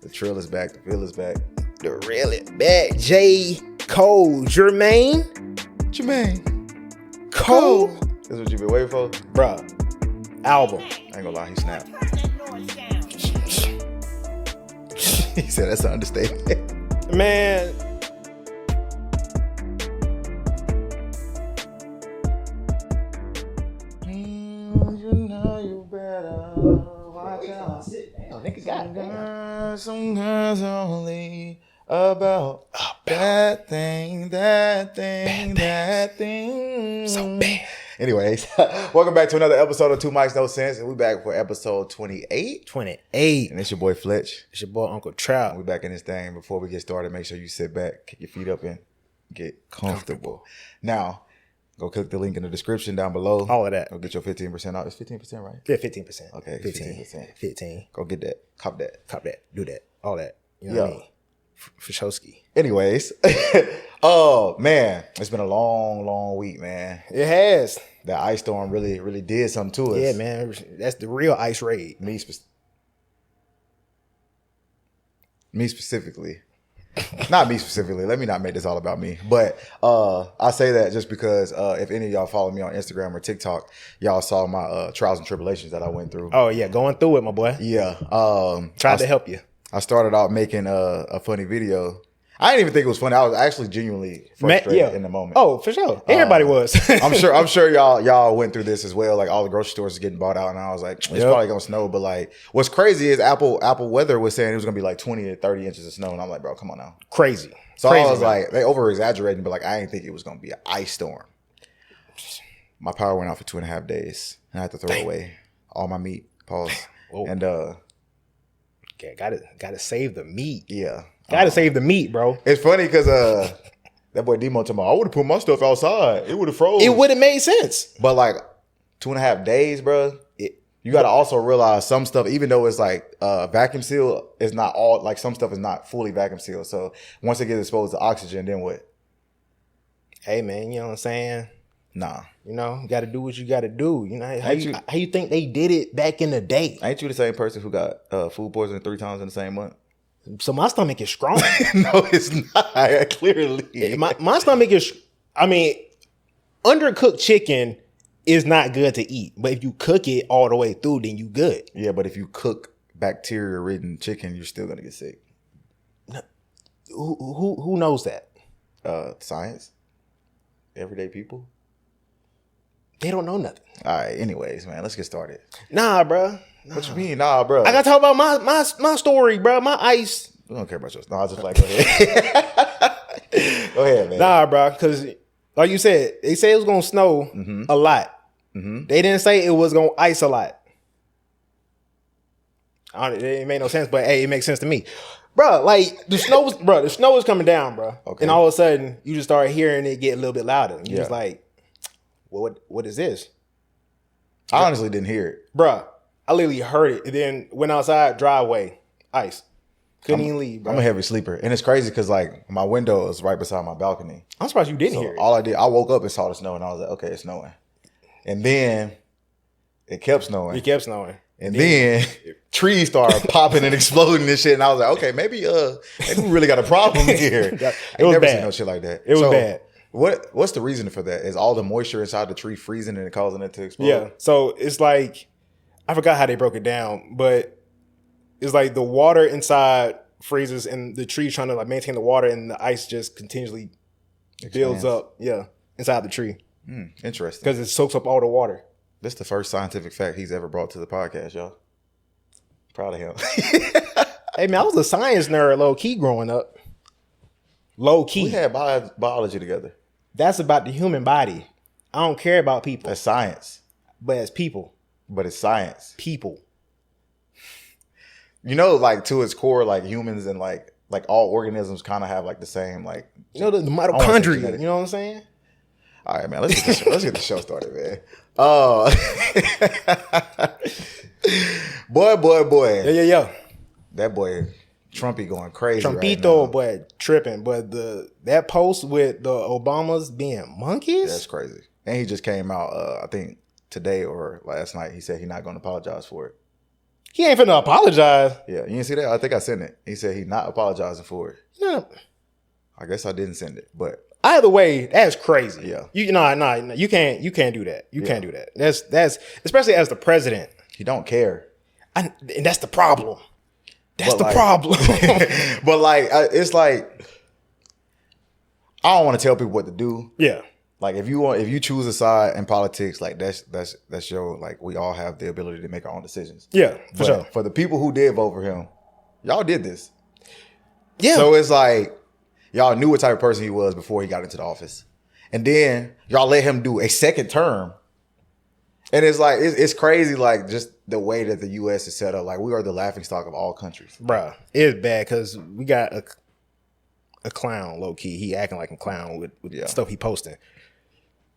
The trill is back. The feel is back. The real it back. JCole. Jermaine. Cole. That's what you been waiting for? Bruh. Album. I ain't gonna lie, he snapped. He said that's an understatement. Man. You know you better watch out. Damn, nigga got Some girls only about that thing. So bad. Anyways, welcome back to another episode of Two Mics No Sense, and we back for episode 28. 28. And it's your boy Fletch. It's your boy Uncle Trout. We back in this thing. Before we get started, make sure you sit back, kick your feet up, and get comfortable. Now, go click the link in the description down below. All of that. Go get your 15% off. It's 15%, right? Yeah, 15%. Okay, 15%. 15. Go get that. Cop that. Cop that. Do that. All that. You know what I mean? For Showski. Anyways. Oh, man. It's been a long week, man. It has. That ice storm really did something to us. Yeah, man. That's the real ice raid. Me specifically. Not me specifically. Let me not make this all about me. But I say that just because if any of y'all follow me on Instagram or TikTok, y'all saw my trials and tribulations that I went through. Oh, yeah. Going through it, my boy. Yeah. Tried to help you. I started out making a funny video. I didn't even think it was funny. I was actually genuinely frustrated in the moment. Oh, for sure. Everybody was. I'm sure y'all went through this as well. Like all the grocery stores are getting bought out, and I was like, it's probably gonna snow. But like, what's crazy is Apple Weather was saying it was gonna be like 20 to 30 inches of snow, and I'm like, bro, come on now. Crazy. So Crazy, I was man. like, they over exaggerating, but like I didn't think it was gonna be an ice storm. My power went out for 2.5 days, and I had to throw away all my meat. Pause. Whoa. And yeah, gotta save the meat. yeah. Gotta save the meat, bro. It's funny because that boy Demo told me, I would have put my stuff outside. It would have froze. It would have made sense. But like 2.5 days, bro. You got to also realize some stuff, even though it's like vacuum sealed, it's not all, like some stuff is not fully vacuum sealed. So once it gets exposed to oxygen, then what? Hey, man, you know what I'm saying? Nah. You know, you got to do what you got to do. You know, how you think they did it back in the day? Ain't you the same person who got food poisoning 3 times in the same month? So my stomach is strong. No, it's not. Clearly. My stomach is, I mean, undercooked chicken is not good to eat. But if you cook it all the way through, then you good. Yeah, but if you cook bacteria-ridden chicken, you're still going to get sick. Who knows that? Science. Everyday people. They don't know nothing. All right. Anyways, man, let's get started. Nah, bro. What you mean? Nah, bro. I got to talk about my story, bro. My ice. We don't care about yours. Nah, I just like, go ahead. Go ahead, man. Nah, bro. Because like you said, they say it was going to snow a lot. Mm-hmm. They didn't say it was going to ice a lot. It didn't make no sense, but hey, it makes sense to me. Bro, like the snow was coming down, bro. Okay. And all of a sudden, you just start hearing it get a little bit louder. And you're just like, well, what is this? I honestly didn't hear it. Bro, I literally heard it and then went outside, driveway, ice. Couldn't even leave, bro. I'm a heavy sleeper. And it's crazy because like my window is right beside my balcony. I'm surprised you didn't hear it. All I did, I woke up and saw the snow and I was like, okay, it's snowing. And then it kept snowing. It kept snowing. And then trees started popping and exploding and shit. And I was like, okay, maybe we really got a problem here. It was never bad. seen no shit like that. It was bad. What's the reason for that? Is all the moisture inside the tree freezing and causing it to explode? Yeah. So it's like, I forgot how they broke it down, but it's like the water inside freezes and the tree trying to like maintain the water and the ice just continuously builds up. Yeah. Inside the tree. Interesting. Because it soaks up all the water. This is the first scientific fact he's ever brought to the podcast, y'all. Proud of him. Hey, man, I was a science nerd low key growing up. Low key. We had biology together. That's about the human body. I don't care about people. That's science. But it's people. But it's science. People. You know, like to its core, like humans and like all organisms kind of have like the same like. You know, the mitochondria. You know what I'm saying? All right, man. Let's get the show started, man. Boy. Yeah. That boy Trumpy going crazy. Trumpito, right boy, tripping. But that post with the Obamas being monkeys? That's crazy. And he just came out, I think today or last night. He said he's not going to apologize for it. He ain't finna apologize. Yeah, you didn't see that? I think I sent it. He said he not apologizing for it. No. I guess I didn't send it, but either way, that's crazy. Yeah. You can't do that. You can't do that. That's especially as the president. he don't care. And that's the problem. That's But the like- problem. But like, it's like I don't want to tell people what to do. Yeah. Like if you choose a side in politics, like that's your, like, we all have the ability to make our own decisions. Yeah, for But sure. for the people who did vote for him, y'all did this. Yeah. So it's like y'all knew what type of person he was before he got into the office, and then y'all let him do a second term. And it's like it's crazy, like just the way that the U.S. is set up. Like we are the laughingstock of all countries. Bruh, it's bad because we got a clown, low key. He acting like a clown with Yeah. stuff he posting.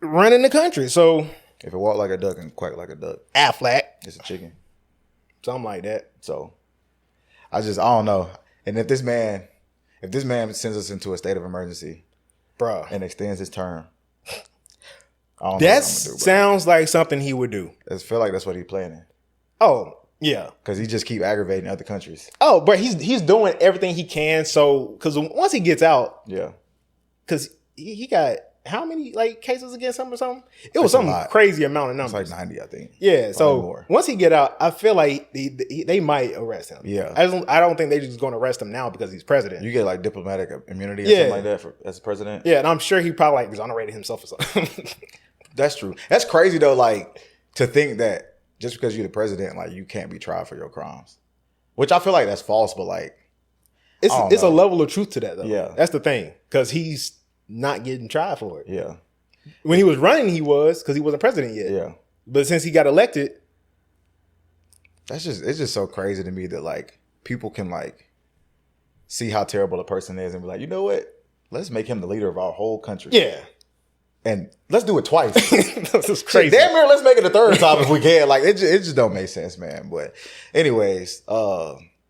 Running the country. So If it walk like a duck and quack like a duck, Affleck, it's a chicken. something like that. So I don't know. And if this man sends us into a state of emergency Bruh. and extends his term, I don't know That what I'm gonna do, bro. sounds like something he would do. I feel like that's what he's planning. Oh, yeah. Because he just keep aggravating other countries. Oh, but he's doing everything he can. So, because once he gets out, Yeah. because he got how many like cases against him or something? It was That's a some lot. crazy amount of It's numbers. like 90, I think. Yeah. Probably So more. once he get out, I feel like they might arrest him. Yeah. I don't think they're just going to arrest him now because he's president. You get like diplomatic immunity or Yeah. something like that as president. Yeah, and I'm sure he probably like exonerated himself or something. That's true. That's crazy though, like to think that just because you're the president, like you can't be tried for your crimes. Which I feel like that's false, but like It's a know. level of truth to that though. Yeah. That's the thing. Because he's not getting tried for it. yeah. When he was running, he was because he wasn't president yet. Yeah. But since he got elected, It's just so crazy to me that like people can like see how terrible a person is and be like, you know what? Let's make him the leader of our whole country. yeah. And let's do it twice. This is Shit, crazy. damn near, let's make it a third time if we can. Like it just don't make sense, man. But anyways,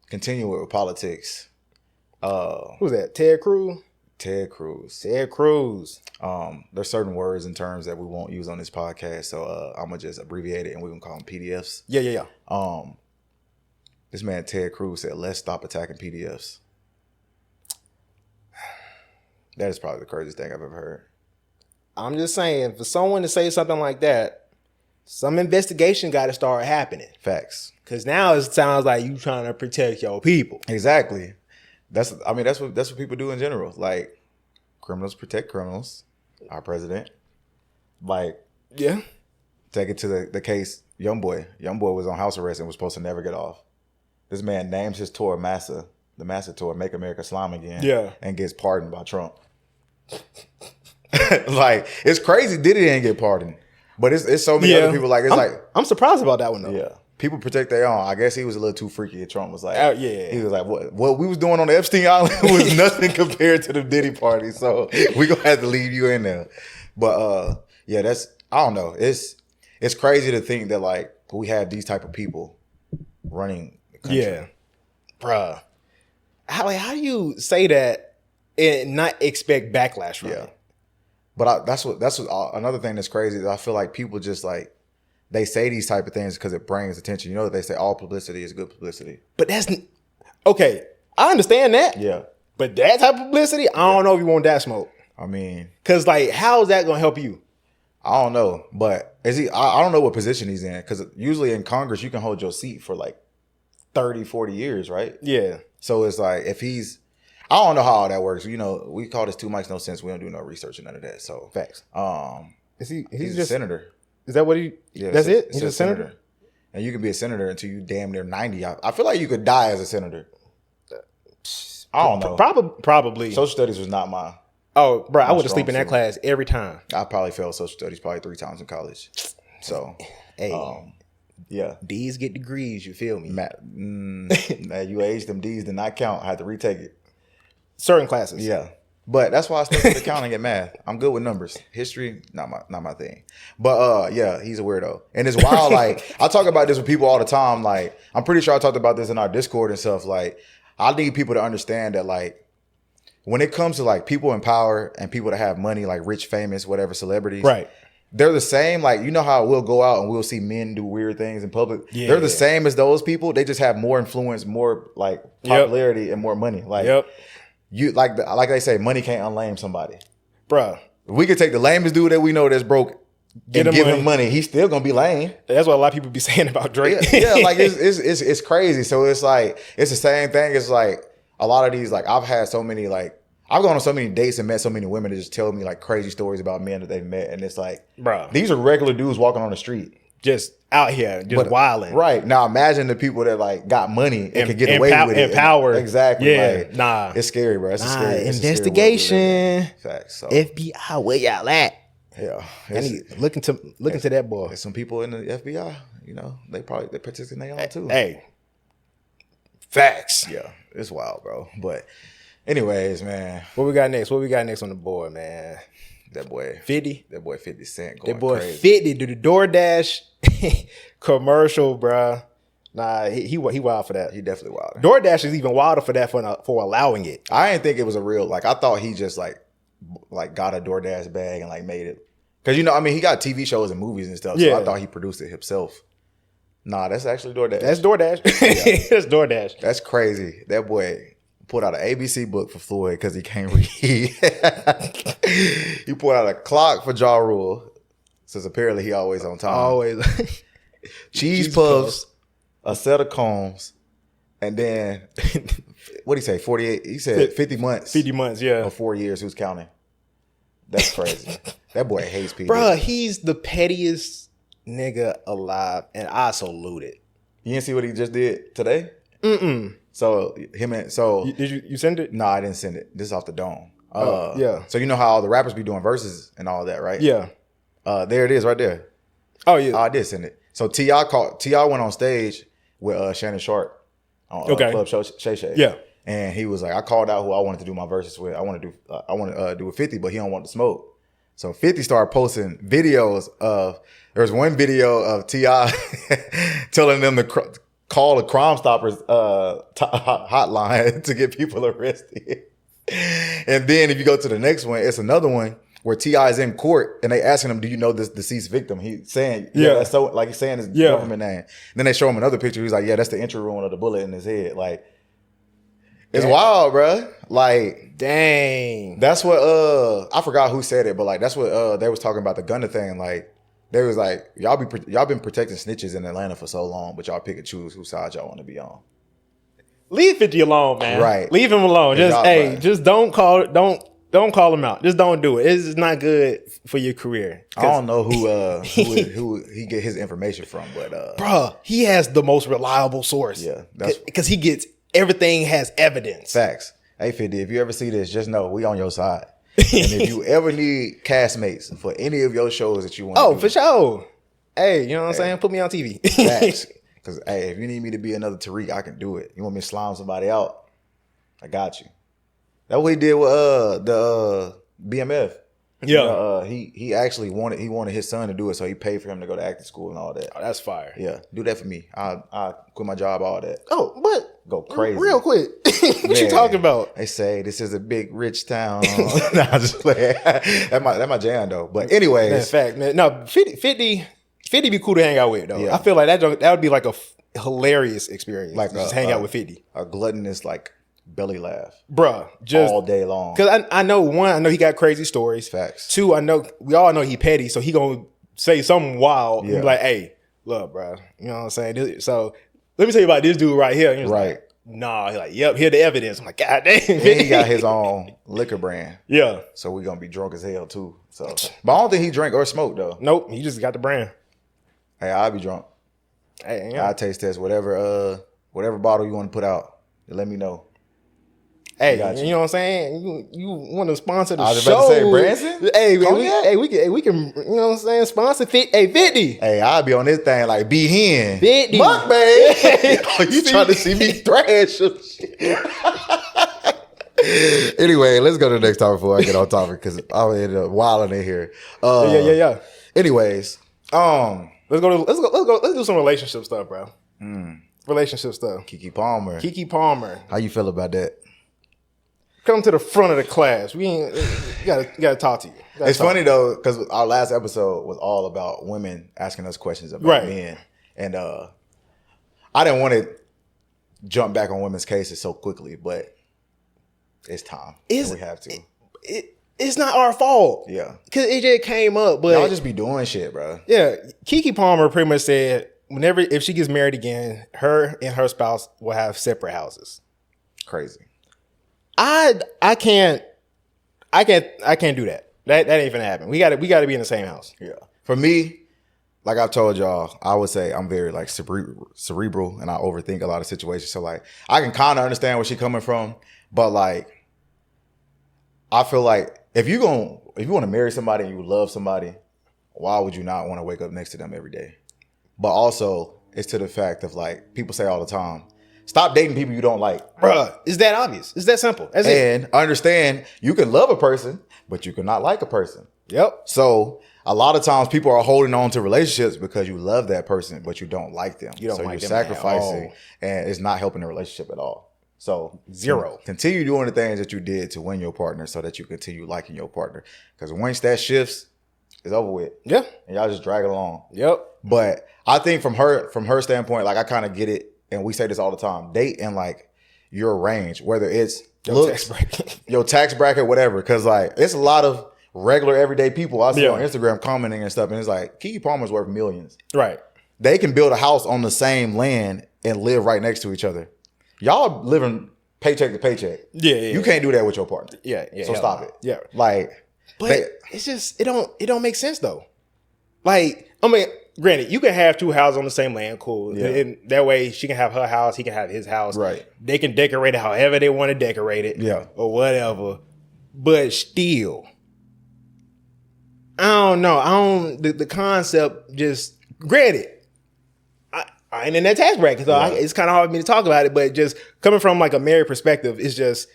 continue with politics. Who's that? Ted Cruz? Ted Cruz. Ted Cruz. There's certain words and terms that we won't use on this podcast, so I'm gonna just abbreviate it and we're gonna call them PDFs. Yeah. This man Ted Cruz said, "Let's stop attacking PDFs." That is probably the craziest thing I've ever heard. I'm just saying, for someone to say something like that, some investigation got to start happening. Facts. Because now it sounds like you trying to protect your people. Exactly. That's what people do in general. Like criminals protect criminals. Our president. Like Yeah. take it to the case. Youngboy was on house arrest and was supposed to never get off. This man names his tour Massa, the Massa tour, Make America Slime Again. Yeah. And gets pardoned by Trump. Like it's crazy. Diddy didn't get pardoned, but it's so many other people. Like I'm surprised about that one though. yeah, people protect their own. I guess he was a little too freaky. And Trump was like, Yeah. he was like, what we was doing on the Epstein Island was nothing compared to the Diddy party. So we gonna have to leave you in there. But yeah, I don't know. It's crazy to think that like we have these type of people running the country. Yeah. Bruh. How do you say that and not expect backlash from Yeah. it? But that's what another thing that's crazy is I feel like people just like they say these type of things because it brings attention. You know, they say all publicity is good publicity. But that's okay. I understand that. Yeah. But that type of publicity, I don't know if you want that smoke. I mean, Cause like, how is that gonna help you? I don't know, but is he? I don't know what position he's in because usually in Congress you can hold your seat for like 30, 40 years, right? Yeah. So it's like if he's, I don't know how all that works. You know, we call this too much no sense. We don't do no research or none of that. So Facts. he's He's a just senator. Is that what he? Yeah, That's it. It's He's a senator. And you can be a senator until you damn near 90. I feel like you could die as a senator. I don't know. Probably. Social studies was not mine. Oh, bro, I would have strong sleep in that suit. class every time. I probably failed social studies probably 3 times in college. So, Hey, yeah. D's get degrees. You feel me? You aged them D's did not count. I had to retake it. Certain classes. Yeah. But that's why I stuck with accounting and math. I'm good with numbers. History, not my thing. But yeah, he's a weirdo. And it's wild, like, I talk about this with people all the time. Like, I'm pretty sure I talked about this in our Discord and stuff. Like, I need people to understand that, like, when it comes to like people in power and people that have money, like rich, famous, whatever, celebrities, Right. they're the same. Like, you know how we'll go out and we'll see men do weird things in public. Yeah. They're the same as those people. They just have more influence, more like popularity, and more money. Like you, like they say, money can't unlame somebody, bruh. We could take the lamest dude that we know that's broke and give him money. He's still gonna be lame. That's what a lot of people be saying about Drake. Yeah, like it's crazy. So it's like it's the same thing. It's like a lot of these. Like I've had so many like. I've gone on so many dates and met so many women that just tell me like crazy stories about men that they've met. And it's like, bro, these are regular dudes walking on the street. Just out here, just wilding. Right. Now imagine the people that like got money and could get away with it. And power. Exactly. Yeah. Like, it's scary, bro. It's scary. Investigation. Facts. So. FBI, where y'all at? Yeah. Look into that boy. There's some people in the FBI, you know, they participate in their own too. Hey. Facts. Yeah. It's wild, bro. But anyways, man. What we got next? What we got next on the board, man? That boy 50. That boy 50 Cent going That boy crazy. 50 do the DoorDash commercial, bruh. Nah, he wild for that. He definitely wild. DoorDash is even wilder for that for allowing it. I didn't think it was a real, like, I thought he just like got a DoorDash bag and like made it. Cause you know, I mean, he got TV shows and movies and stuff. So I thought he produced it himself. Nah, that's actually DoorDash. That's DoorDash. Yeah. That's DoorDash. That's crazy. That boy put out an ABC book for Floyd because he can't read. He put out a clock for Ja Rule, since apparently he always on time. Always. Cheese puffs, a set of combs, and then what did he say? 48. He said 50 months. 50 months, yeah. Or 4 years. Who's counting? That's crazy. That boy hates people. Bruh, he's the pettiest nigga alive, and I salute it. You didn't see what he just did today? Mm-mm. So did you send it? No, I didn't send it. This is off the dome. Yeah. So you know how all the rappers be doing verses and all that, right? Yeah. There it is, right there. Oh yeah. I did send it. So T.I. went on stage with Shannon Sharp on Club Shay Shay. Yeah. And he was like, I called out who I wanted to do my verses with. I want to do with 50, but he don't want to smoke. So 50 started posting videos of. There was one video of T.I. telling them to call the Crime Stoppers hotline to get people arrested. And then if you go to the next one, it's another one where T.I. is in court and they asking him, do you know this deceased victim? He's saying, that's so, like he's saying his government name. And then they show him another picture. He's like, yeah, that's the entry wound of the bullet in his head. Like, it's wild, bro. Like, dang. That's what, I forgot who said it, but like, that's what they was talking about the Gunna thing. Like, they was like, y'all been protecting snitches in Atlanta for so long, but y'all pick and choose whose side y'all want to be on. Leave 50 alone, man. Right. Leave him alone. Just don't call him out. Just don't do it. It's not good for your career. I don't know who he get his information from, but bruh, he has the most reliable source. Yeah, because he gets everything has evidence. Facts. Hey 50, if you ever see this, just know we on your side. And if you ever need castmates for any of your shows that you want to do, for sure. Hey, you know what I'm saying? Put me on TV. Facts. Because, hey, if you need me to be another Tariq, I can do it. You want me to slime somebody out? I got you. That's what he did with the BMF. Yeah. He actually wanted his son to do it, so he paid for him to go to acting school and all that. Oh, that's fire. Yeah. Do that for me. I quit my job, all that. Oh, but go crazy. Real quick. What you talking about? They say this is a big rich town. Nah, I'm just playing. That my jam though. But anyways. That's fact, man. No, 50 be cool to hang out with though. Yeah. I feel like that would be like a hilarious experience. Like just hang out with 50. A gluttonous like belly laugh. Bruh. Just all day long. Cause I know he got crazy stories. Facts. 2, we all know he petty, so he gonna say something wild and be like, hey, look, bro. You know what I'm saying? So let me tell you about this dude right here. And he was like, nah, he's like, yep, here the evidence. I'm like, God damn. And he got his own liquor brand. Yeah. So we gonna be drunk as hell too. So, but I don't think he drank or smoked though. Nope, he just got the brand. Hey, I'll be drunk. Hey, yeah. I'll taste test whatever bottle you want to put out. Let me know. Hey, you know what I'm saying? You want to sponsor the show? I was about to say Branson. Hey, we can. You know what I'm saying? Sponsor 50. Hey, 50. Hey, I'll be on this thing like be hen. 50. Muck, babe. You trying to see me thrash some shit? Anyway, let's go to the next topic before I get off topic because I'll end up wilding in here. Yeah. Anyways, let's do some relationship stuff, bro. Relationship stuff. KeKe Palmer. KeKe Palmer. How you feel about that? Come to the front of the class. We gotta talk to you. It's funny though, because our last episode was all about women asking us questions about men. And I didn't want to jump back on women's cases so quickly, but it's time. We have to. It's not our fault. Yeah. Because it just came up. But y'all just be doing shit, bro. Yeah. KeKe Palmer pretty much said if she gets married again, her and her spouse will have separate houses. Crazy. I can't do that. That ain't gonna happen. We gotta be in the same house. Yeah. For me, like I've told y'all, I would say I'm very like cerebral and I overthink a lot of situations. So like I can kind of understand where she's coming from, but like I feel like if you want to marry somebody and you love somebody, why would you not want to wake up next to them every day? But also it's to the fact of like people say all the time, stop dating people you don't like. Bruh, it's that obvious. It's that simple. That's and understand you can love a person, but you cannot like a person. Yep. So a lot of times people are holding on to relationships because you love that person, but you don't like them. You don't so like you're them sacrificing and it's not helping the relationship at all. So zero. Continue doing the things that you did to win your partner so that you continue liking your partner. Because once that shifts, it's over with. Yeah. And y'all just drag it along. Yep. But I think from her standpoint, like I kind of get it. And we say this all the time, date in like your range, whether it's your tax bracket, whatever. Cause like it's a lot of regular everyday people I see on Instagram commenting and stuff. And it's like KeKe Palmer's worth millions. Right. They can build a house on the same land and live right next to each other. Y'all living paycheck to paycheck. Yeah. You can't do that with your partner. Yeah. So stop it. Yeah. Like, but it's just, it don't make sense though. Like, I mean, granted, you can have two houses on the same land, cool. Yeah. And that way she can have her house, he can have his house. Right. They can decorate it however they want to decorate it. Yeah. Or whatever. But still, I don't know. The concept just, granted, I ain't in that tax bracket, so it's kind of hard for me to talk about it, but just coming from like a married perspective, it's just,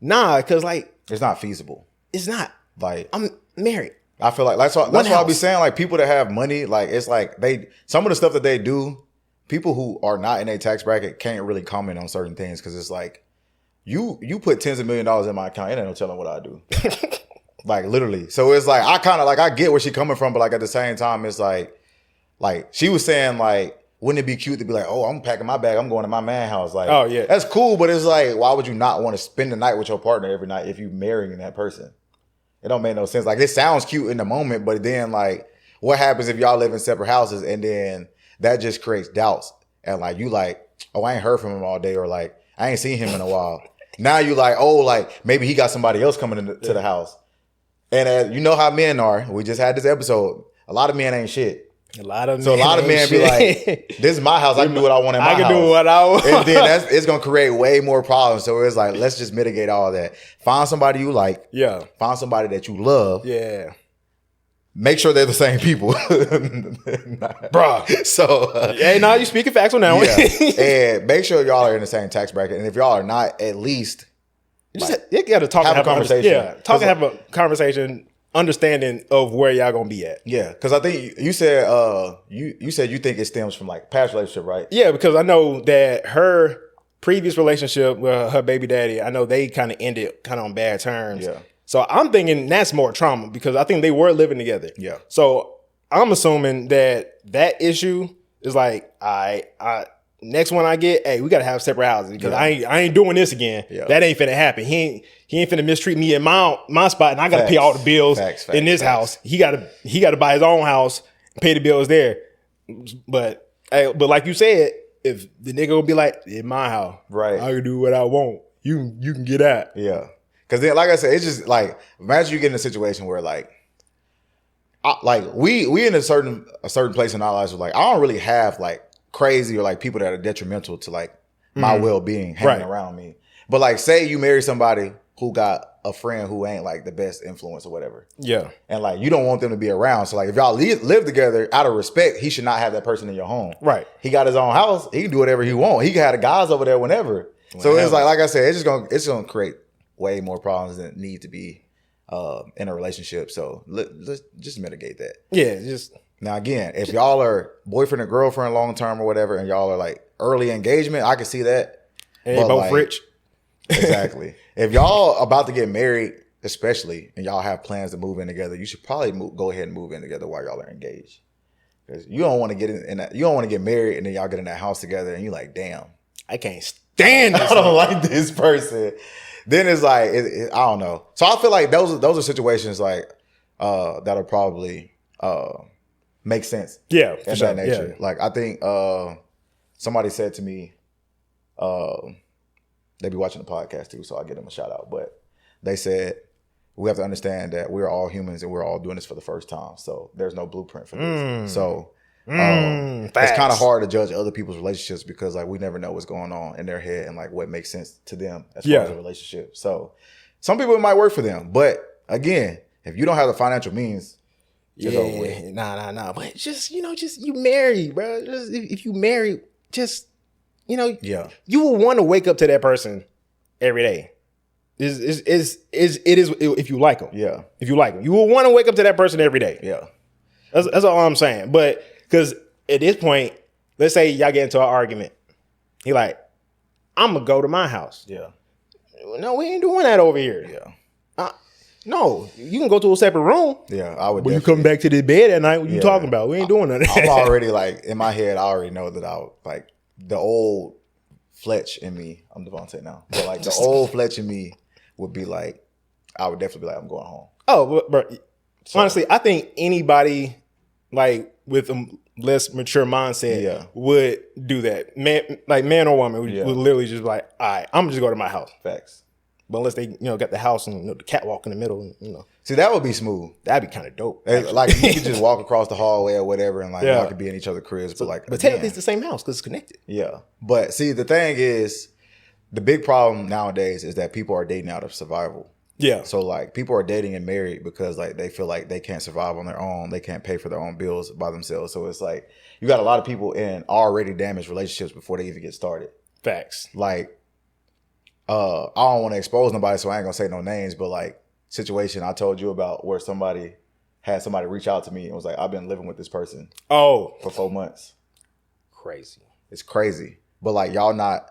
because like. It's not feasible. It's not. Like. I'm married. I feel like that's why I be saying like people that have money, like it's like some of the stuff that they do, people who are not in a tax bracket can't really comment on certain things because it's like you put tens of $millions in my account, it ain't no telling what I do. Like literally. So it's like I get where she's coming from, but like at the same time, it's like she was saying like, wouldn't it be cute to be like, oh, I'm packing my bag, I'm going to my man house? Like, oh yeah, that's cool, but it's like, why would you not want to spend the night with your partner every night if you marrying that person? It don't make no sense. Like, it sounds cute in the moment, but then, like, what happens if y'all live in separate houses and then that just creates doubts? And, like, you like, oh, I ain't heard from him all day, or, like, I ain't seen him in a while. Now you like, oh, like, maybe he got somebody else coming to the house. And you know how men are. We just had this episode. A lot of men ain't shit. A lot of men be like, this is my house. I can do what I want in my house. I can do what I want. And then it's going to create way more problems. So it's like, let's just mitigate all that. Find somebody you like. Yeah. Find somebody that you love. Yeah. Make sure they're the same people. Bruh. So. Hey, now you speaking facts on that one. And make sure y'all are in the same tax bracket. And if y'all are not, at least. You got to talk and have a conversation. Yeah. Talk and have a conversation. Understanding of where y'all gonna be at. Yeah, because I think you said you said you think it stems from like past relationship, right? Yeah, because I know that her previous relationship with her baby daddy, I know they kind of ended kind of on bad terms. Yeah. So I'm thinking that's more trauma because I think they were living together. Yeah. So I'm assuming that issue is like, next one I get, hey, we gotta have separate houses because I ain't doing this again. Yeah. That ain't finna happen. He ain't finna mistreat me in my spot, and I gotta pay all the bills in this house. He gotta buy his own house, and pay the bills there. But like you said, if the nigga gonna be like, in my house, right? I can do what I want. You can get out. Yeah. Because then, like I said, it's just like, imagine you get in a situation where we in a certain place in our lives where like I don't really have like crazy or like people that are detrimental to like my well-being hanging around me. But like, say you marry somebody who got a friend who ain't like the best influence or whatever. Yeah. And like, you don't want them to be around. So like, if y'all live together out of respect, he should not have that person in your home. Right. He got his own house. He can do whatever he want. He can have the guys over there whenever. So it's like I said, it's going to create way more problems than need to be in a relationship. So let's just mitigate that. Yeah. Just. Now, again, if y'all are boyfriend and girlfriend long term or whatever, and y'all are like early engagement, I can see that. And they both rich. Exactly. If y'all about to get married, especially, and y'all have plans to move in together, you should probably go ahead and move in together while y'all are engaged. Because you don't want to get in that, you don't want to get married and then y'all get in that house together and you're like, damn, I can't stand this. I don't like this person. Then it's like, I don't know. So I feel like those are situations like that'll probably make sense. Yeah, in that nature. Yeah. Like I think somebody said to me, they be watching the podcast too, so I'll give them a shout out. But they said, we have to understand that we're all humans and we're all doing this for the first time. So there's no blueprint for this. So it's kind of hard to judge other people's relationships because like we never know what's going on in their head and like what makes sense to them as far as a relationship. So some people it might work for them. But again, if you don't have the financial means, nah. But just you married, bro. Just if you married, just you will want to wake up to that person every day. It is if you like them. Yeah. If you like them, you will want to wake up to that person every day. Yeah. That's all I'm saying. But because at this point, let's say y'all get into an argument. He like, I'm gonna go to my house. Yeah. No, we ain't doing that over here. Yeah. No, you can go to a separate room. Yeah, I would. When you come back to the bed at night, what you talking about? We ain't doing that. I'm already like in my head. I already know that I like the old Fletch in me. I'm Devontae now, but like the old Fletch in me would be like, I would definitely be like, I'm going home. Oh, but honestly, I think anybody like with a less mature mindset would do that. Man or woman would literally just be like, all right, I'm just go to my house. Facts. But unless they, got the house and the catwalk in the middle, See, that would be smooth. That'd be kind of dope. Like you could just walk across the hallway or whatever, and like y'all could be in each other's cribs. But technically it's the same house because it's connected. Yeah, but see, the thing is, the big problem nowadays is that people are dating out of survival. Yeah. So like people are dating and married because like they feel like they can't survive on their own. They can't pay for their own bills by themselves. So it's like you got a lot of people in already damaged relationships before they even get started. Facts. Like, I don't want to expose nobody, so I ain't gonna say no names, but like situation I told you about where somebody had somebody reach out to me and was like, I've been living with this person for 4 months. Crazy. It's crazy. But like y'all not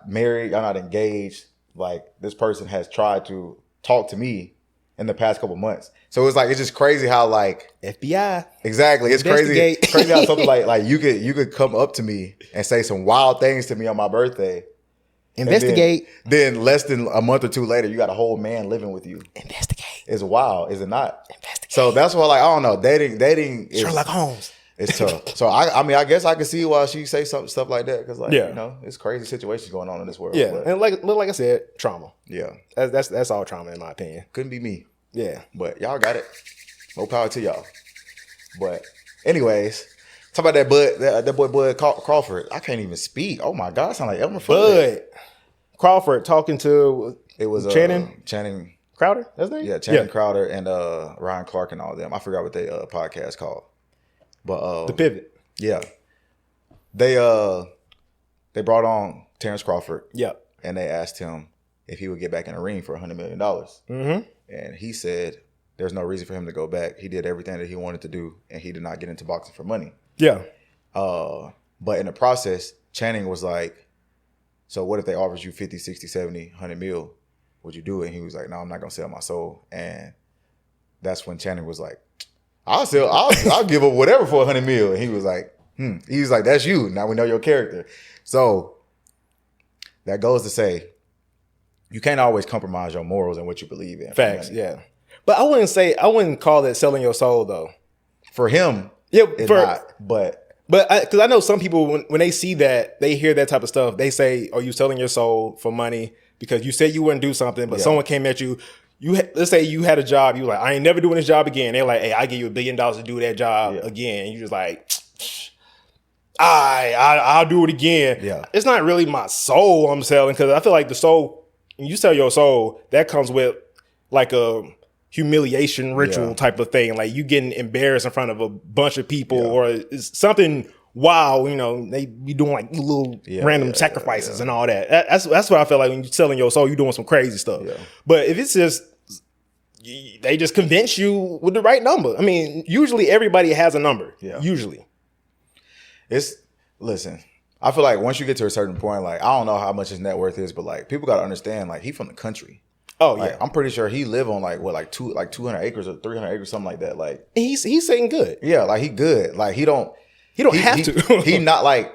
married, y'all not engaged. Like this person has tried to talk to me in the past couple months. So it's like it's just crazy how like FBI. Exactly. It's crazy how something like you could come up to me and say some wild things to me on my birthday. Investigate. Then less than a month or two later, you got a whole man living with you. Investigate. It's wild, is it not? Investigate. So that's why, like, I don't know. Dating is Sherlock Holmes. It's tough. So I mean, I guess I can see why she say stuff like that because, like, it's crazy situations going on in this world. Yeah, but, and like I said, trauma. Yeah, that's all trauma in my opinion. Couldn't be me. Yeah, but y'all got it. More power to y'all. But anyways. Talk about that boy Bud Crawford. I can't even speak. Oh my God, I sound like Elmer Fudd. Bud Crawford talking to Channing Crowder. That's his name? Yeah, Channing Crowder and Ryan Clark and all of them. I forgot what they podcast called. But The Pivot. Yeah, they brought on Terrence Crawford. Yep, and they asked him if he would get back in the ring for $100 million. Mm-hmm. And he said there's no reason for him to go back. He did everything that he wanted to do, and he did not get into boxing for money. Yeah. But in the process, Channing was like, so what if they offers you 50, 60, 70, 100 mil? Would you do it? And he was like, no, I'm not going to sell my soul. And that's when Channing was like, I'll give up whatever for 100 mil. And he was like, He was like, that's you. Now we know your character. So that goes to say, you can't always compromise your morals and what you believe in. Facts, yeah. But I wouldn't call that selling your soul though. For him, it's not. But because I know some people when they see that, they hear that type of stuff, they say, "Oh, you selling your soul for money because you said you wouldn't do something, but someone came at you. Let's say you had a job, you were like, I ain't never doing this job again. They're like, hey, I give you $1 billion to do that job again. And you just like, I'll do it again. Yeah, it's not really my soul I'm selling because I feel like the soul, when you sell your soul, that comes with like a humiliation ritual type of thing. Like you getting embarrassed in front of a bunch of people or it's something wild, they be doing like little random sacrifices and all that. That's what I feel like when you're selling your soul, you're doing some crazy stuff. Yeah. But if it's just, they just convince you with the right number. I mean, usually everybody has a number. Yeah. Usually. Listen, I feel like once you get to a certain point, like I don't know how much his net worth is, but like people got to understand, like he from the country. Oh like, yeah, I'm pretty sure he live on like 200 acres or 300 acres, something like that. Like he's saying good. Yeah, like he good. Like he don't have to. He not like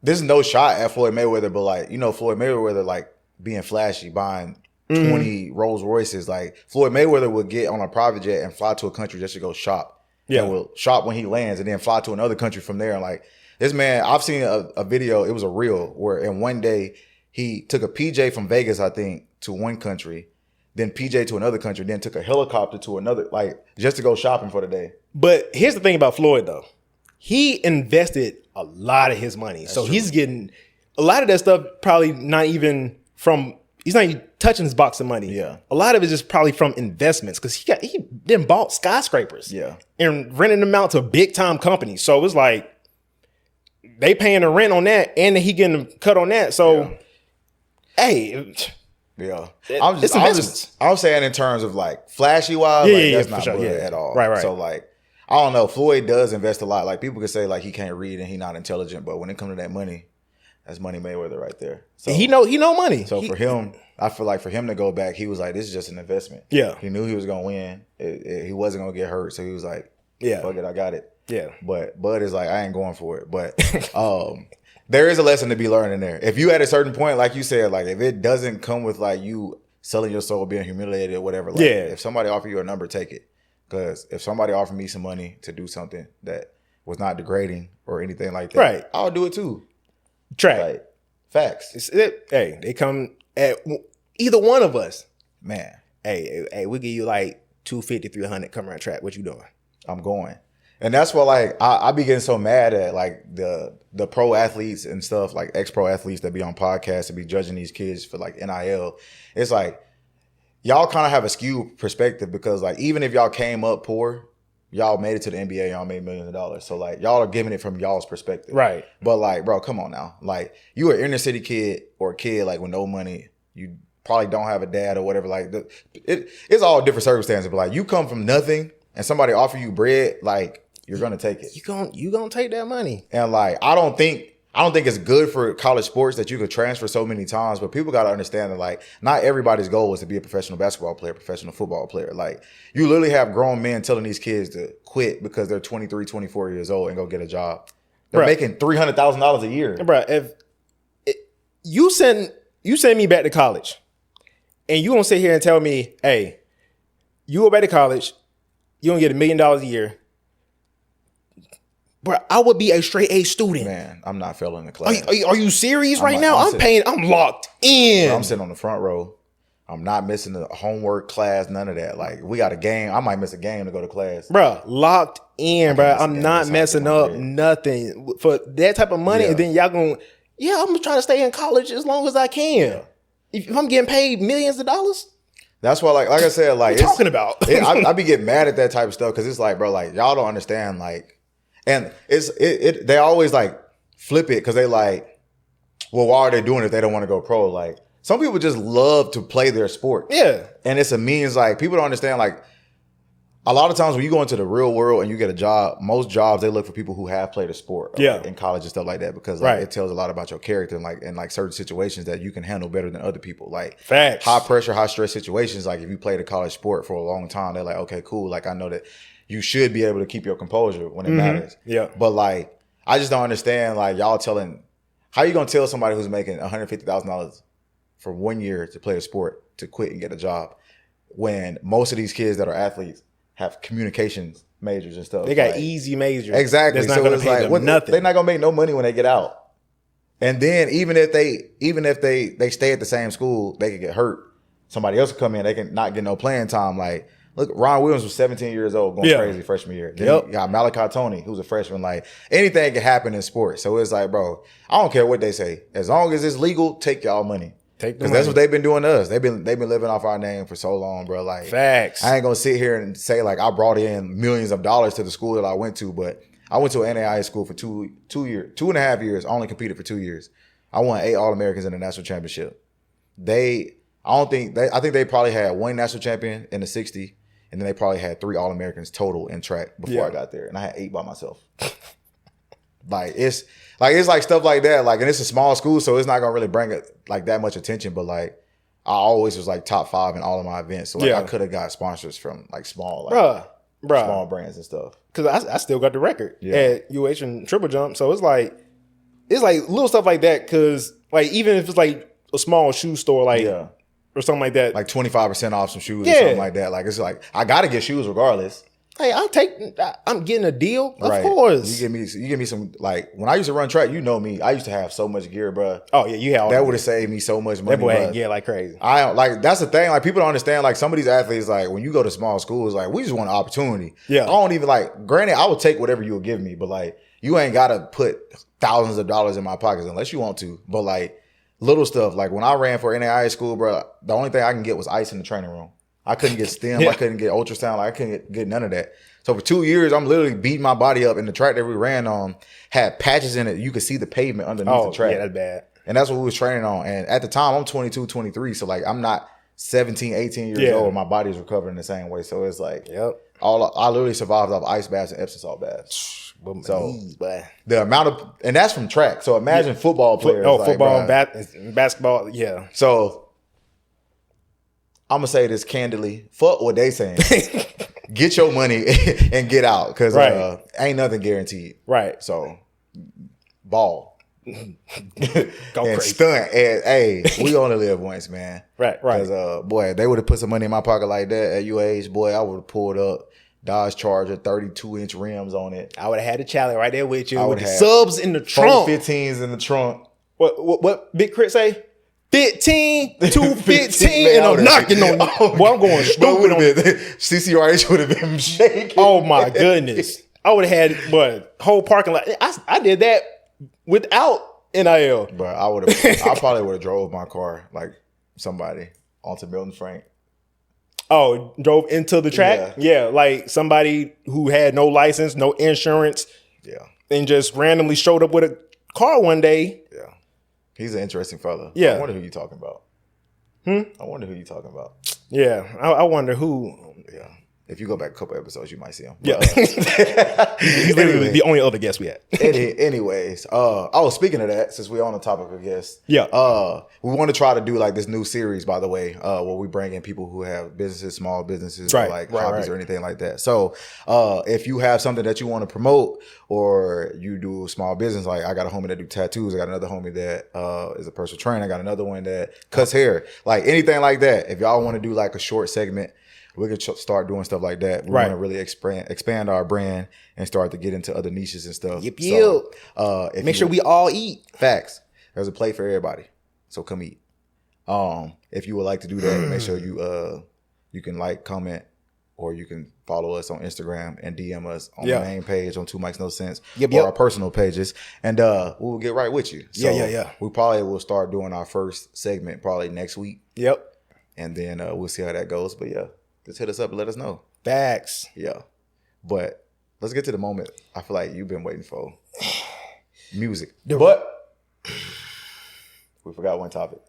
there's no shot at Floyd Mayweather, but like Floyd Mayweather like being flashy, buying 20 Rolls Royces. Like Floyd Mayweather would get on a private jet and fly to a country just to go shop. Yeah, and will shop when he lands and then fly to another country from there. And like this man, I've seen a video. It was a reel where in one day he took a PJ from Vegas, I think, to one country. Then PJ to another country, then took a helicopter to another, like just to go shopping for the day. But here's the thing about Floyd, though. He invested a lot of his money. That's so true. He's getting a lot of that stuff probably not even from, he's not even touching his box of money. Yeah. A lot of it is just probably from investments because he then bought skyscrapers. Yeah. And renting them out to big time companies. So it was like they paying the rent on that and he getting cut on that. So, hey. Yeah, I'm saying in terms of like flashy wise, that's not good at all. Right. So like, I don't know. Floyd does invest a lot. Like people could say like he can't read and he not intelligent, but when it comes to that money, that's Money Mayweather right there. So he know money. So for him, I feel like for him to go back, he was like, this is just an investment. Yeah, he knew he was gonna win. He wasn't gonna get hurt, so he was like, fuck it, I got it. Yeah, but Bud is like, I ain't going for it. But there is a lesson to be learned in there. If you at a certain point, like you said, like if it doesn't come with like you selling your soul, being humiliated or whatever, like if somebody offer you a number, take it. Because if somebody offered me some money to do something that was not degrading or anything like that, right, I'll do it too. Like, facts. Hey, they come at either one of us. Man. Hey, we give you like 250, 300, come around track. What you doing? I'm going. And that's what like I be getting so mad at like the pro athletes and stuff, like ex-pro athletes that be on podcasts and be judging these kids for like NIL. It's like y'all kind of have a skewed perspective because like even if y'all came up poor, y'all made it to the NBA, y'all made millions of dollars. So like y'all are giving it from y'all's perspective. Right. But like, bro, come on now. Like you an inner city kid or a kid like with no money, you probably don't have a dad or whatever. Like it's all different circumstances. But like you come from nothing and somebody offer you bread, like you're gonna take it. You gonna take that money. And like I don't think it's good for college sports that you could transfer so many times, but people gotta understand that like not everybody's goal is to be a professional basketball player, professional football player. Like you literally have grown men telling these kids to quit because they're 23, 24 years old and go get a job. They're making $300,000 a year. Bro, if you send me back to college and you gonna sit here and tell me, hey, you go back to college, you gonna get $1 million a year. Bro, I would be a straight A student. Man, I'm not failing the class. Are you serious right now? I'm locked in. Bro, I'm sitting on the front row. I'm not missing the homework class, none of that. Like, we got a game. I might miss a game to go to class. Bro, locked in, bro. I'm not messing up nothing for that type of money. And then y'all going, I'm trying to stay in college as long as I can. Yeah. If I'm getting paid millions of dollars. That's why, like I said, like, what you talking about? I be getting mad at that type of stuff because it's like, bro, like, y'all don't understand, like, and they always like flip it because they like, well, why are they doing it if they don't want to go pro? Like some people just love to play their sport. Yeah. And it's a means like people don't understand like a lot of times when you go into the real world and you get a job, most jobs they look for people who have played a sport like, in college and stuff like that because like, it tells a lot about your character and like certain situations that you can handle better than other people. Like facts. High pressure, high stress situations. Like if you played a college sport for a long time, they're like, okay, cool. Like I know that you should be able to keep your composure when it matters. Yeah. But like, I just don't understand like y'all how you gonna tell somebody who's making $150,000 for 1 year to play a sport to quit and get a job when most of these kids that are athletes have communications majors and stuff. They got easy majors. Exactly. That's not gonna pay them nothing. They're not gonna make no money when they get out. And then even if they stay at the same school, they could get hurt. Somebody else will come in, they can not get no playing time. Like look, Ron Williams was 17 years old going crazy freshman year. Then you got Malachi Tony, who's a freshman. Like, anything can happen in sports. So it's like, bro, I don't care what they say. As long as it's legal, take y'all money. Because that's what they've been doing to us. They've been living off our name for so long, bro. Like, facts. I ain't going to sit here and say, like, I brought in millions of dollars to the school that I went to. But I went to an NAIA school for 2.5 years. I only competed for 2 years. I won 8 All-Americans in the national championship. I think they probably had 1 national champion in the 60. And then they probably had 3 All-Americans total in track before I got there. And I had 8 by myself. Like it's like stuff like that. Like, and it's a small school, so it's not gonna really bring it like that much attention. But like, I always was like top 5 in all of my events. So like, I could have got sponsors from like small, like small brands and stuff. Cause I still got the record at UH and triple jump. So it's like little stuff like that. Cause like even if it's like a small shoe store, like or something like that, like 25% off some shoes or something like that. Like it's like I gotta get shoes regardless. Hey, I'm getting a deal. Of course. You give me some, like, when I used to run track, you know me. I used to have so much gear, bro. Oh, yeah, you have. That would have saved me so much money. That boy had gear like crazy. That's the thing. Like, people don't understand, like, some of these athletes, like, when you go to small schools, like, we just want an opportunity. Yeah. I don't even, like, granted, I would take whatever you would give me, but, like, you ain't got to put thousands of dollars in my pockets unless you want to. But, like, little stuff. Like, when I ran for NAIA school, bro, the only thing I can get was ice in the training room. I couldn't get stim. I couldn't get ultrasound. Like, I couldn't get none of that. So for 2 years, I'm literally beating my body up. And the track that we ran on had patches in it. You could see the pavement underneath the track. Yeah, that's bad. And that's what we was training on. And at the time, I'm 22, 23. So like, I'm not 17, 18 years old. My body's recovering the same way. So it's like, I literally survived off ice baths and Epsom salt baths. So the amount of, and that's from track. So imagine football players. Football, basketball. Yeah. So I'm going to say this candidly. Fuck what they saying. Get your money and get out, because ain't nothing guaranteed. Right. So ball. Go and crazy. Stunt. And hey, we only live once, man. Right. Because boy, they would have put some money in my pocket like that at UAH, boy, I would have pulled up Dodge Charger, 32-inch rims on it. I would have had the challenge right there with you. With the subs in the trunk. 15s in the trunk. What Big Crit say? 15, 215, and I'm knocking on you. Boy, I'm going stupid on CCRH would have been shaking. Oh my goodness. I would have had whole parking lot. I did that without NIL. But I probably would have drove my car like somebody onto Milton Frank. Oh, drove into the track? Yeah, like somebody who had no license, no insurance. Yeah. And just randomly showed up with a car one day. Yeah. He's an interesting fella. Yeah. I wonder who you talking about. I wonder who you talking about. Yeah. I wonder who. Yeah. If you go back a couple episodes, you might see him. Yeah. He's literally the only other guest we had. Anyways, speaking of that, since we're on the topic of guests, we want to try to do like this new series, by the way, where we bring in people who have businesses, small businesses, or like hobbies or anything like that. So if you have something that you want to promote, or you do a small business, like I got a homie that do tattoos, I got another homie that is a personal trainer, I got another one that cuts hair, like anything like that. If y'all want to do like a short segment, we could start doing stuff like that. We want to really expand our brand and start to get into other niches and stuff. Yep. So, make sure we all eat. Facts. There's a plate for everybody. So come eat. If you would like to do that, make sure you can like, comment, or you can follow us on Instagram and DM us on the main page on Two Mics No Sense or our personal pages, and we'll get right with you. So we probably will start doing our first segment probably next week. Yep. And then we'll see how that goes. But yeah. Just hit us up and let us know. Facts. Yeah. But let's get to the moment I feel like you've been waiting for. Music. But we forgot one topic.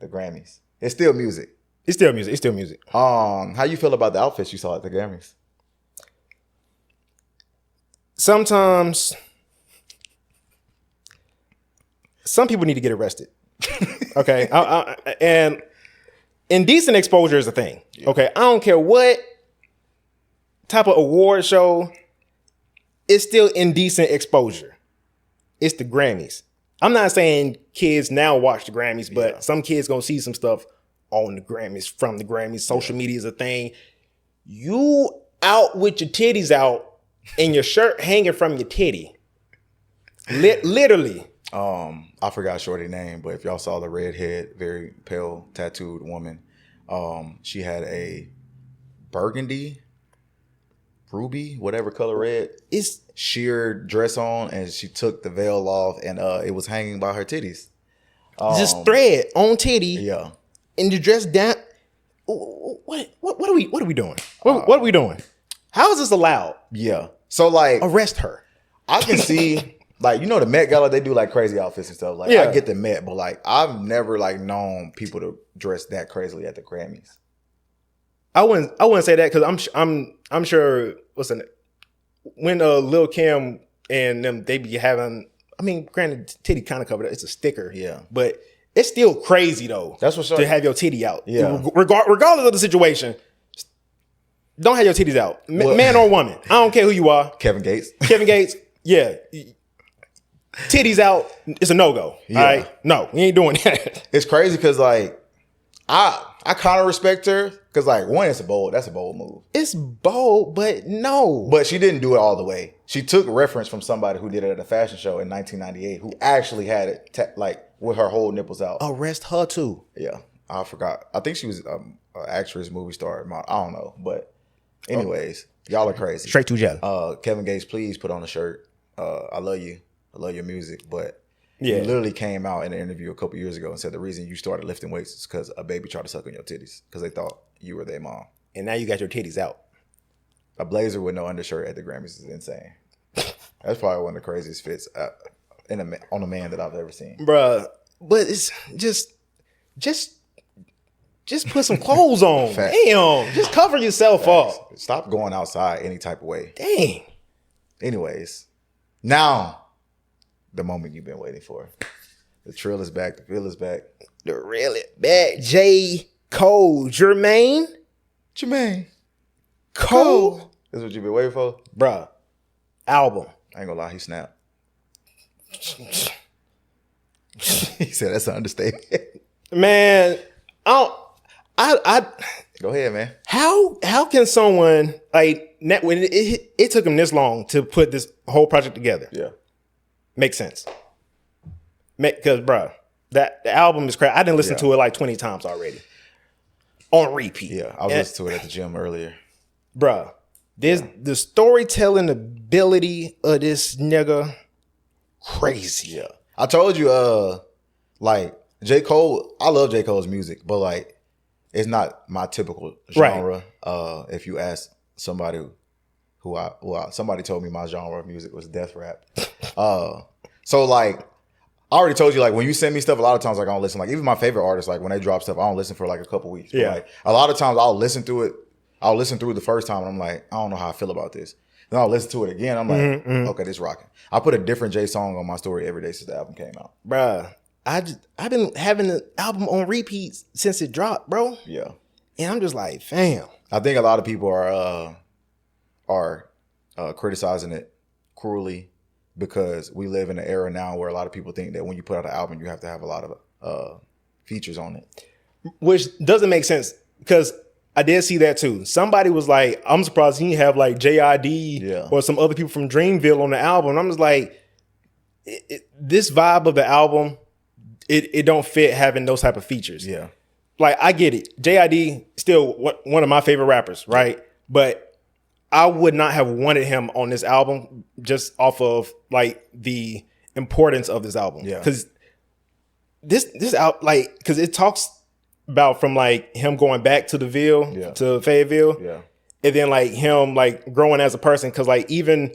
The Grammys. It's still music. It's still music. How you feel about the outfits you saw at the Grammys? Sometimes some people need to get arrested. Okay. And indecent exposure is a thing. Okay. I don't care what type of award show, it's still indecent exposure. It's the Grammys. I'm not saying kids now watch the Grammys, but some kids gonna see some stuff on the Grammys, from the Grammys. Social media is a thing. You out with your titties out and your shirt hanging from your titty. Literally. I forgot Shorty's name, but if y'all saw the redhead, very pale, tattooed woman, she had a burgundy, ruby, whatever color red, it's sheer dress on, and she took the veil off, and it was hanging by her titties. Just thread on titty. Yeah. And the dress down. What are we doing? What are we doing? How is this allowed? Yeah. So like, arrest her. I can see. Like, you know, the Met Gala, they do like crazy outfits and stuff. Like, I get the Met, but like, I've never like known people to dress that crazily at the Grammys. I wouldn't say that, because I'm sure when Lil Kim and them they be having. I mean, granted, titty kind of covered up. It's a sticker. Yeah. But it's still crazy though. That's what's up. To have your titty out. Yeah. Regardless of the situation, don't have your titties out, man or woman. I don't care who you are. Kevin Gates. Kevin Gates. Yeah. Titties out. It's a no go. Yeah. All right. No, we ain't doing that. It's crazy because like I kind of respect her because like one, that's a bold move. It's bold, but no. But she didn't do it all the way. She took reference from somebody who did it at a fashion show in 1998 who actually had it like with her whole nipples out. Arrest her too. Yeah, I forgot. I think she was an actress, movie star. I don't know. But anyways, y'all are crazy. Straight to jail. Kevin Gates, please put on a shirt. I love you. I love your music. But Yeah. you literally came out in an interview a couple years ago and said the reason you started lifting weights is because a baby tried to suck on your titties because they thought you were their mom. And now you got your titties out. A blazer with no undershirt at the Grammys is insane. That's probably one of the craziest fits on a man that I've ever seen. Bruh. But it's just put some clothes on. Fact. Damn. Just cover yourself up. Stop going outside any type of way. Dang. Anyways, now the moment you've been waiting for. The trill is back. The feel is back. The really bad JCole. Jermaine Cole. This is what you've been waiting for? Bruh. Album. I ain't gonna lie, he snapped. He said that's an understatement. Man, I Go ahead, man. how can someone like when it took him this long to put this whole project together? Yeah. Makes sense. Because, bro, the album is crazy. I didn't listen to it like 20 times already. On repeat. Yeah, I was listening to it at the gym earlier. Bro, there's the storytelling ability of this nigga crazy. Yeah. I told you, like, J. Cole, I love J. Cole's music, but like, it's not my typical genre. Right. If you ask somebody somebody told me my genre of music was death rap. So like, I already told you, like, when you send me stuff, a lot of times like I don't listen. Like even my favorite artists, like when they drop stuff, I don't listen for like a couple weeks. But, like, a lot of times I'll listen through it the first time and I'm like, I don't know how I feel about this. Then I'll listen to it again. I'm like, okay, this rocking. I put a different J song on my story every day since the album came out. Bruh, I've been having the album on repeat since it dropped, bro. Yeah. And I'm just like, fam. I think a lot of people are criticizing it cruelly because we live in an era now where a lot of people think that when you put out an album, you have to have a lot of features on it. Which doesn't make sense because I did see that too. Somebody was like, I'm surprised he didn't have like JID or some other people from Dreamville on the album. And I'm just like, this vibe of the album, it don't fit having those type of features. Yeah. Like, I get it. JID, still one of my favorite rappers, right? But I would not have wanted him on this album just off of like the importance of this album. Yeah. Because this out like because it talks about from like him going back to the Ville to Fayetteville. Yeah. And then like him like growing as a person. Cause like even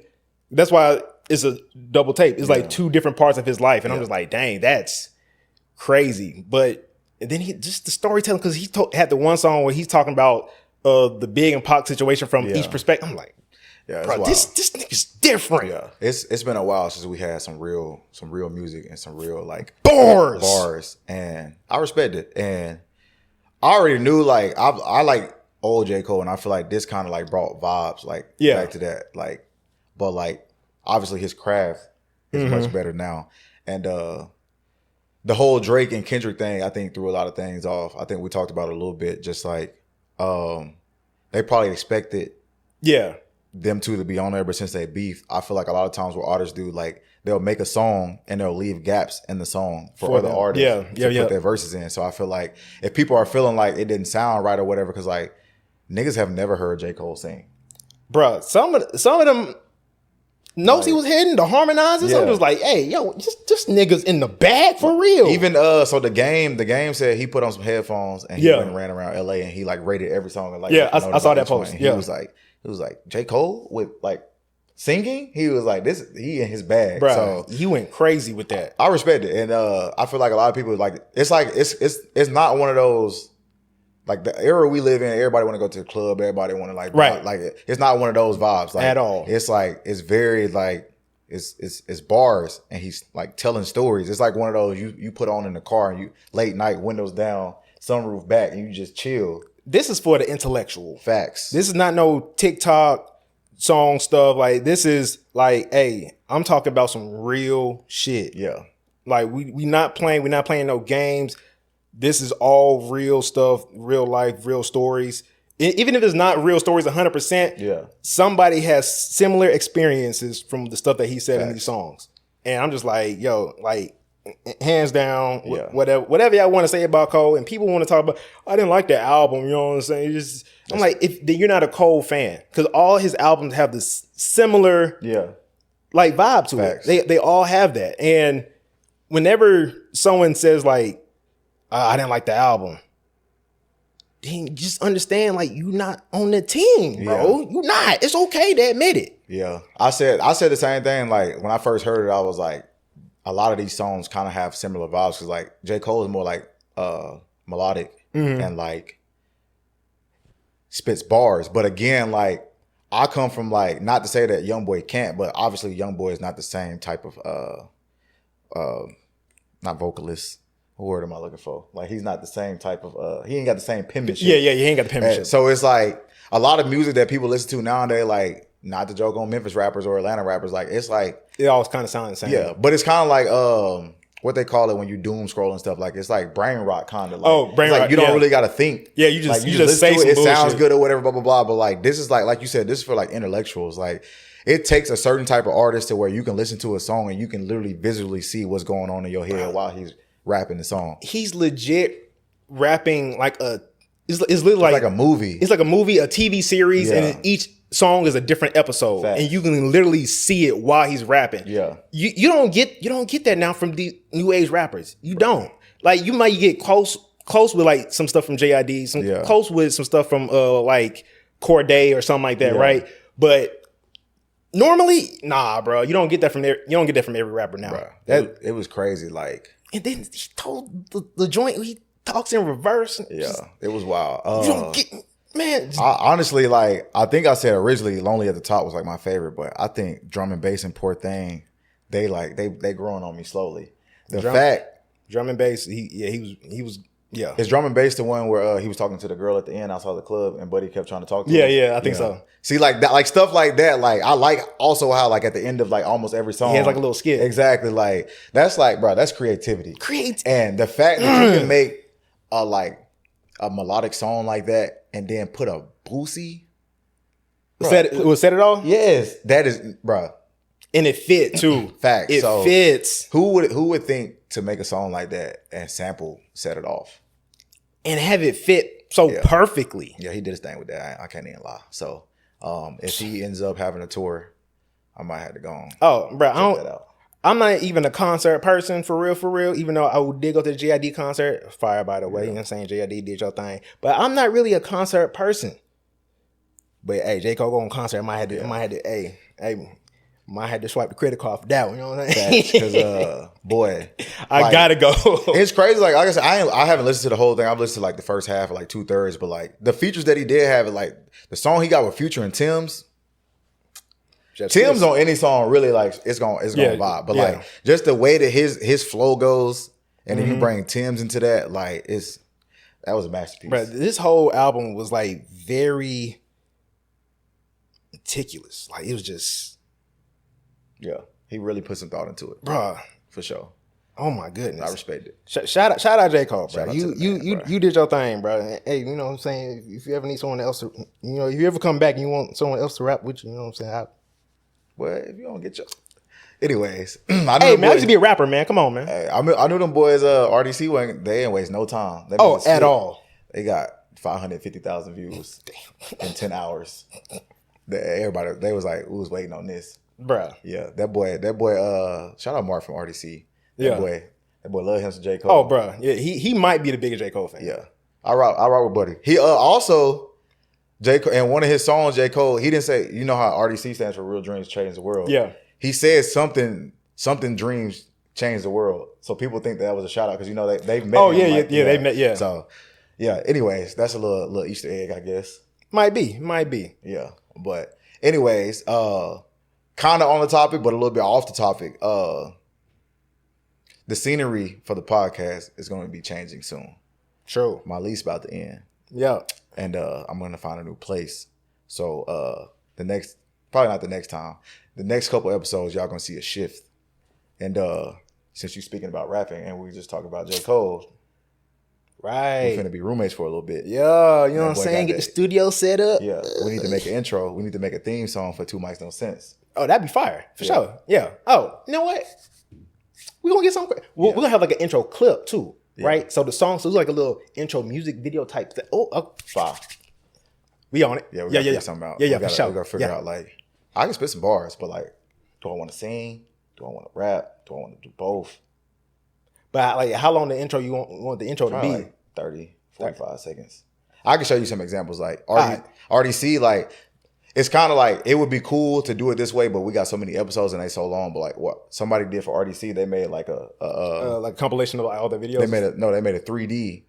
that's why it's a double tape. It's like two different parts of his life. And I'm just like, dang, that's crazy. But and then he just the storytelling, because he had the one song where he's talking about the Big and Pac situation from each perspective. I'm like, bro, this nigga's different. Yeah, it's been a while since we had some real music and some real like bars, and I respect it. And I already knew like I like old J. Cole, and I feel like this kind of like brought vibes like back to that. Like, but like obviously his craft is much better now, and the whole Drake and Kendrick thing, I think, threw a lot of things off. I think we talked about it a little bit. Just like they probably expected them two to be on there, but since they beef, I feel like a lot of times what artists do, like they'll make a song and they'll leave gaps in the song for other artists to put their verses in. So I feel like if people are feeling like it didn't sound right or whatever, because like niggas have never heard J. Cole sing. Bruh, some of them notes he was hitting, the harmonizers, I'm just like, hey, yo, just niggas in the bag for real. Even so the game said he put on some headphones and he went and ran around LA and he like rated every song. And, like, I saw that post. He was like J. Cole with like singing. He was like he in his bag. Bruh, so he went crazy with that. I respect it, and I feel like a lot of people like it's not one of those. Like the era we live in, everybody want to go to the club. Everybody want to like it's not one of those vibes like, at all. It's like it's very like it's bars and he's like telling stories. It's like one of those you put on in the car and you late night, windows down, sunroof back, and you just chill. This is for the intellectual. Facts. This is not no TikTok song stuff. Like, this is like, hey, I'm talking about some real shit. Yeah. Like, we're not playing no games. This is all real stuff, real life, real stories. Even if it's not real stories 100%, yeah, somebody has similar experiences from the stuff that he said Facts. in these songs. And I'm just like, yo, like, hands down, yeah. whatever y'all want to say about Cole, and people want to talk about, I didn't like that album, you know what I'm saying? I'm like, then you're not a Cole fan, because all his albums have this similar, like, vibe to Facts. it. They all have that. And whenever someone says like, I didn't like the album, then just understand, like, you not on the team, bro. You not. It's okay to admit it. Yeah, I said the same thing. Like, when I first heard it, I was like, a lot of these songs kind of have similar vibes, because like JCole is more like melodic and like spits bars. But again, like, I come from, like, not to say that YoungBoy can't, but obviously YoungBoy is not the same type of not vocalist. What word am I looking for? Like, he's not the same type of he ain't got the same penmanship. Yeah, he ain't got the penmanship. So it's like a lot of music that people listen to nowadays, like, not to joke on Memphis rappers or Atlanta rappers, like, it's like it always kind of sounds the same. Yeah, but it's kind of like what they call it when you doom scroll and stuff. Like, it's like brain rot kind of. Like, brain rot. rot. You don't really got to think. Yeah, you just like, you just say to some it. bullshit. It sounds good or whatever, blah blah blah. But like, this is like you said, this is for like intellectuals. Like, it takes a certain type of artist to where you can listen to a song and you can literally visually see what's going on in your head while he's rapping the song. He's legit rapping like it's literally like a movie. It's like a movie, a TV series, and each song is a different episode. Facts. And you can literally see it while he's rapping. Yeah. You don't get that now from the new age rappers. You don't. Like, you might get close with like some stuff from JID, close with some stuff from like Corday or something like that, right? But normally, nah, bro. You don't get that from every rapper now. Bro, it was crazy. Like, and then he told the joint, he talks in reverse. It was wild. You don't get, man. Honestly, like, I think I said originally Lonely at the Top was like my favorite, but I think Drum and Bass and Poor Thing, they growing on me slowly. Drum and Bass, he was. Is Drum and Bass the one where he was talking to the girl at the end outside the club and Buddy kept trying to talk to him? Yeah, I think so. See, like that, like stuff like that. Like, I like also how, like, at the end of like almost every song, he has like a little skit. Exactly. Like, that's like, bro, that's creativity. And the fact that you can make a melodic song like that and then put a Boosie. Set it all? Yes, that is, bro. And it fit too. Facts. It fits. Who would think to make a song like that and sample Set It Off? And have it fit so perfectly. Yeah, he did his thing with that. I can't even lie. So if he ends up having a tour, I might have to go on. Oh, bro, I'm not even a concert person for real. Even though I did go to the JID concert, fire by the way, you know what I'm saying? JID did your thing, but I'm not really a concert person. But hey, J Cole go on concert, I might have to swipe the credit card for that one. You know what I'm saying? Because boy, I gotta go. It's crazy. Like I said, I haven't listened to the whole thing. I've listened to like the first half or like 2/3, but like the features that he did have, like the song he got with Future and Tim's. Tim's on any song really, like, it's gonna vibe, but like just the way that his flow goes, and then you bring Tim's into that, like, that was a masterpiece. Bro, this whole album was like very meticulous. Like, it was just, he really put some thought into it, bro, for sure. Oh my goodness, I respect it. Shout out J Cole, bro. Bro. You did your thing, bro. Hey, you know what I'm saying? If you ever need someone else to, if you ever come back and you want someone else to rap with you, you know what I'm saying? Well, if you don't get your... Anyways. I used to be a rapper, man. Come on, man. Hey, I knew them boys, RDC, they ain't waste no time. At all. They got 550,000 views in 10 hours. Everybody, they was like, who's waiting on this? Bruh. Yeah, that boy, shout out Mark from RDC. That boy love him some J. Cole. Oh, bruh. Yeah, he might be the biggest J. Cole fan. Yeah. I rock with Buddy. He also... J. Cole, and one of his songs, J. Cole, he didn't say, you know how RDC stands for Real Dreams Change the World. Yeah. He said something dreams change the world. So people think that was a shout out because, they've met. Oh, they met, yeah. So, yeah, anyways, that's a little Easter egg, I guess. Might be. Yeah. But anyways, kind of on the topic, but a little bit off the topic. The scenery for the podcast is going to be changing soon. True. My lease about to end. Yeah. And I'm going to find a new place. So probably not the next time, the next couple episodes, y'all going to see a shift. And since you're speaking about rapping and we just talking about JCole, right, we're going to be roommates for a little bit. Yeah, you know what I'm saying? Get the studio set up. Yeah, we need to make an intro. We need to make a theme song for Two Mics No Sense. Oh, that'd be fire. For sure. Yeah. Oh, you know what? We're going to get something. We're going to have like an intro clip too, right? So the song, so it's like a little intro music video type thing. Oh, wow. We on it. Yeah, we got to figure something out. Yeah, for sure. We got to figure out, like, I can spit some bars, but like, do I want to sing? Do I want to rap? Do I want to do both? But like, how long the intro you want the intro Probably to be? Like 30, 45 seconds. I can show you some examples. Like RDC, like it's kind of like it would be cool to do it this way, but we got so many episodes and they so long. But like what somebody did for RDC, they made like a compilation of like all the videos. They made a 3D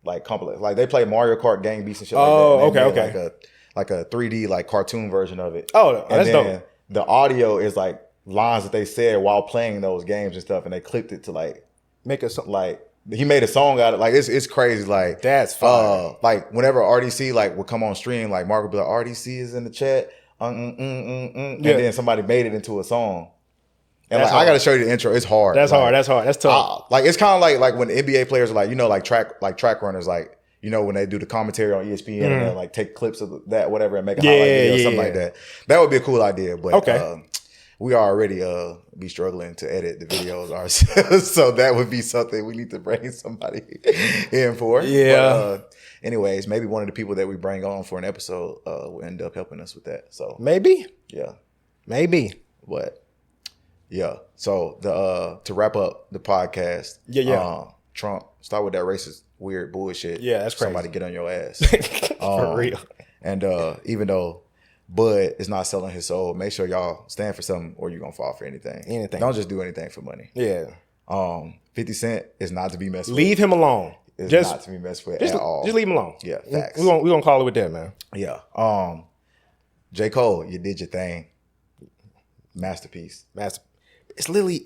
like compilation. Like they play Mario Kart gang beats and shit. Oh, like that. okay. Like a 3D like cartoon version of it. Oh, and that's then dope. The audio is like lines that they said while playing those games and stuff, and they clipped it to like make a song. Like he made a song out of it. Like it's crazy. Like that's fire. Like whenever RDC like would come on stream, like Mark would be like, RDC is in the chat, and then somebody made it into a song. And like, I got to show you the intro. It's hard. That's like, hard. That's hard. That's tough. Like it's kind of like when NBA players are like, you know, like track runners, like, you know, when they do the commentary on ESPN and they like take clips of that, whatever, and make a highlight video, something like that. That would be a cool idea. But we already be struggling to edit the videos ourselves, so that would be something we need to bring somebody in for. Yeah. But, anyways, maybe one of the people that we bring on for an episode will end up helping us with that. So maybe. Yeah. Maybe. But yeah. So to wrap up the podcast. Trump, start with that racist weird bullshit. Yeah, that's crazy. Somebody get on your ass. For real. And even though Bud is not selling his soul, make sure y'all stand for something or you're gonna fall for anything. Don't just do anything for money. Yeah. 50 Cent is not to be messed with. Leave him alone. It's not to be messed with at all. Just leave him alone. Yeah, facts. We're gonna call it with that, man. Yeah. JCole, you did your thing. Masterpiece. It's literally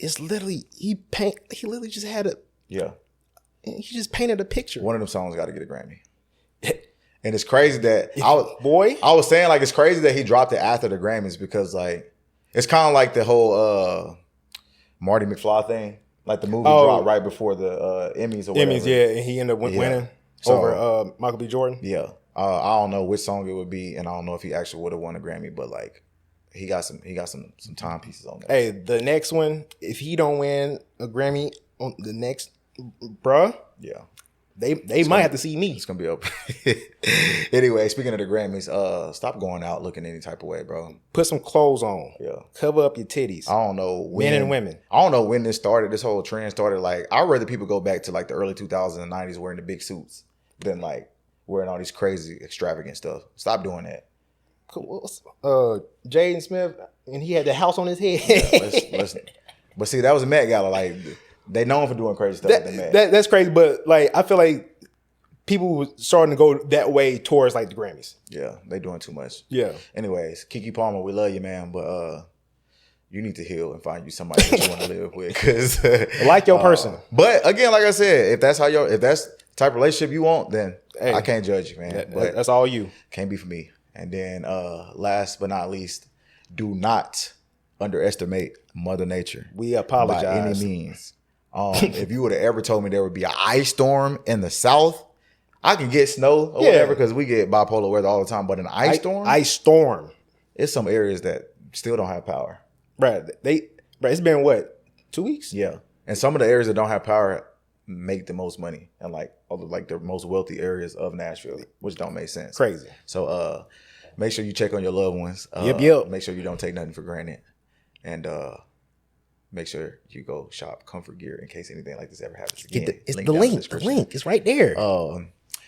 he literally just had a he just painted a picture. One of them songs got to get a Grammy. And it's crazy that I was saying like it's crazy that he dropped it after the Grammys because like it's kind of like the whole Marty McFly thing. Like the movie dropped right before the Emmys or whatever. Emmys, yeah, and he ended up winning over Michael B. Jordan. Yeah, I don't know which song it would be, and I don't know if he actually would have won a Grammy, but like he got some timepieces on there. Hey, the next one, if he don't win a Grammy on the next, bruh, yeah. They might have to see me. It's gonna be open. Anyway, speaking of the Grammys, stop going out looking any type of way, bro. Put some clothes on. Yeah. Cover up your titties. I don't know when, men and women. I don't know when this started. This whole trend started. Like, I'd rather people go back to like the early 2000s and 90s wearing the big suits than like wearing all these crazy extravagant stuff. Stop doing that. Jaden Smith, and he had the house on his head. Yeah, listen. But see, that was a Met Gala. Like, they known for doing crazy stuff. That's crazy, but like I feel like people were starting to go that way towards like the Grammys. Yeah, they doing too much. Yeah. Anyways, KeKe Palmer, we love you, man, but you need to heal and find you somebody that you want to live with, because like your person. But again, like I said, if that's the type of relationship you want, then I can't judge you, man. But that's all you. Can't be for me. And then last but not least, do not underestimate Mother Nature. We apologize by any means. If you would have ever told me there would be an ice storm in the South, I can get snow or whatever because we get bipolar weather all the time. But an ice storm, it's some areas that still don't have power. Right. It's been what, 2 weeks? Yeah. And some of the areas that don't have power make the most money, and like the most wealthy areas of Nashville, which don't make sense. Crazy. So make sure you check on your loved ones. Yep. Make sure you don't take nothing for granted, and make sure you go shop comfort gear in case anything like this ever happens again. The link is right there.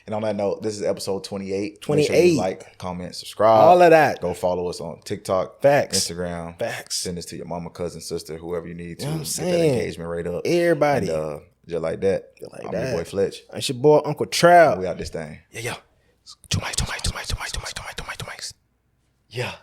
And on that note, this is episode 28. 28. Make sure you like, comment, subscribe. All of that. Go follow us on TikTok, Facts. Instagram. Facts. Send this to your mama, cousin, sister, whoever you need to. You know what I'm get saying? that engagement rate up. Everybody. And, just like that. I'm your boy Fletch. It's your boy Uncle Trout. We out this thing. Yeah. Two mics. Yeah.